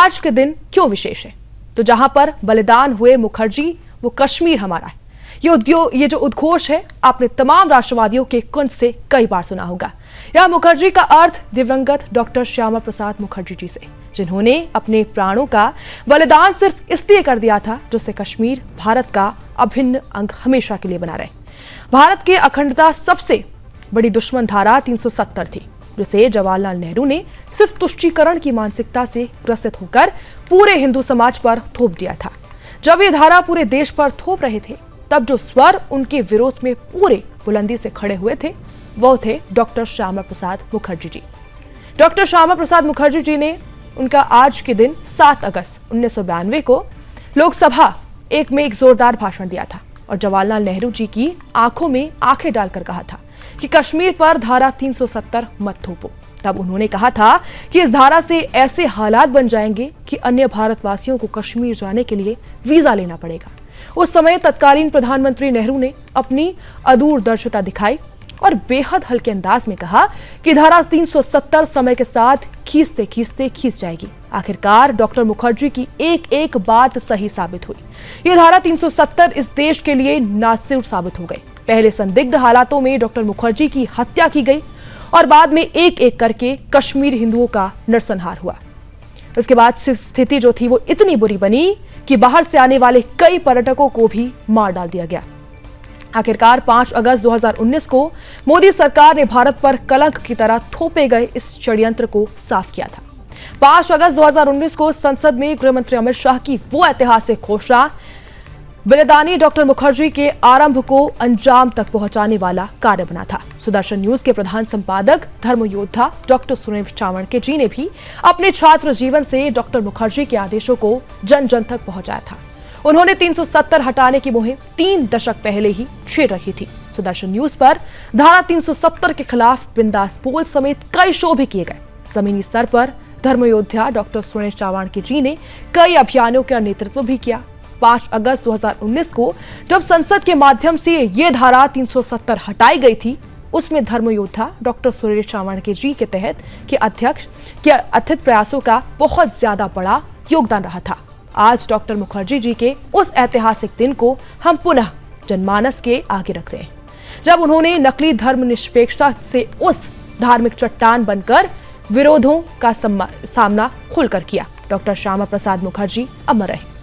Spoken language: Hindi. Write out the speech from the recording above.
आज के दिन क्यों विशेष है? तो जहां पर बलिदान हुए मुखर्जी, वो कश्मीर हमारा है। ये जो उद्घोष है, आपने तमाम राष्ट्रवादियों के कुंज से कई बार सुना होगा। यह मुखर्जी का अर्थ दिवंगत डॉक्टर श्यामा प्रसाद मुखर्जी जी से, जिन्होंने अपने प्राणों का बलिदान सिर्फ इसलिए कर दिया था जिससे कश्मीर भारत का अभिन्न अंग हमेशा के लिए बना रहे। भारत की अखंडता सबसे बड़ी दुश्मन धारा 370 थी, जिसे जवाहरलाल नेहरू ने सिर्फ तुष्टीकरण की मानसिकता से ग्रसित होकर पूरे हिंदू समाज पर थोप दिया था। जब ये धारा पूरे देश पर थोप रहे थे, तब जो स्वर उनके विरोध में पूरे बुलंदी से खड़े हुए थे, वो थे डॉक्टर श्यामा प्रसाद मुखर्जी जी। डॉक्टर श्यामा प्रसाद मुखर्जी जी ने उनका आज के दिन 7 अगस्त 1992 को लोकसभा में एक जोरदार भाषण दिया था और जवाहरलाल नेहरू जी की आंखों में आंखें डालकर कहा था कि कश्मीर पर धारा 370 मत थोपो। तब उन्होंने कहा था कि इस धारा से ऐसे हालात बन जाएंगे कि अन्य भारतवासियों को कश्मीर जाने के लिए वीजा लेना पड़ेगा। उस समय तत्कालीन प्रधानमंत्री नेहरू ने अपनी अदूरदर्शिता दिखाई और बेहद हल्के अंदाज में कहा कि धारा 370 समय के साथ खींचते खींचते खींच जाएगी। आखिरकार डॉक्टर मुखर्जी की एक एक बात सही साबित हुई। ये धारा 370 इस देश के लिए नासिर साबित हो गई। पहले संदिग्ध हालातों में डॉक्टर मुखर्जी की हत्या की गई और बाद में एक एक करके कश्मीर हिंदुओं का नरसंहार हुआ। इसके बाद स्थिति जो थी वो इतनी बुरी बनी कि बाहर से आने वाले कई पर्यटकों को भी मार डाल दिया गया। आखिरकार 5 अगस्त 2019 को मोदी सरकार ने भारत पर कलंक की तरह थोपे गए इस षड्यंत्र को साफ किया था। 5 अगस्त 2019 को संसद में गृह मंत्री अमित शाह की वो ऐतिहासिक घोषणा बलिदानी डॉक्टर मुखर्जी के आरंभ को अंजाम तक पहुंचाने वाला कार्य बना था। सुदर्शन न्यूज के प्रधान संपादक धर्म योद्धा डॉक्टर सुरेश चावड़के जी ने भी अपने छात्र जीवन से डॉक्टर मुखर्जी के आदेशों को जन जन तक पहुंचाया था। उन्होंने 370 हटाने की मुहिम 3 दशक पहले ही छेड़ रखी थी। सुदर्शन न्यूज पर धारा 370 के खिलाफ बिंदास पोल समेत कई शो भी किए गए। जमीनी स्तर पर धर्म योद्धा डॉक्टर सुरेश चावड़के जी ने कई अभियानों का नेतृत्व भी किया। 5 अगस्त 2019 को जब संसद के माध्यम से ये धारा 370 हटाई गई थी, उसमें धर्म योद्धा डॉक्टर सुरेश चावड़के जी के तहत के अध्यक्ष के अथित प्रयासों का बहुत ज्यादा बड़ा योगदान रहा था। आज डॉक्टर मुखर्जी जी के उस ऐतिहासिक दिन को हम पुनः जनमानस के आगे रखते हैं, जब उन्होंने नकली धर्मनिरपेक्षता से उस धार्मिक चट्टान बनकर विरोधों का सामना खुलकर किया। डॉक्टर श्यामा प्रसाद मुखर्जी अमर रहे।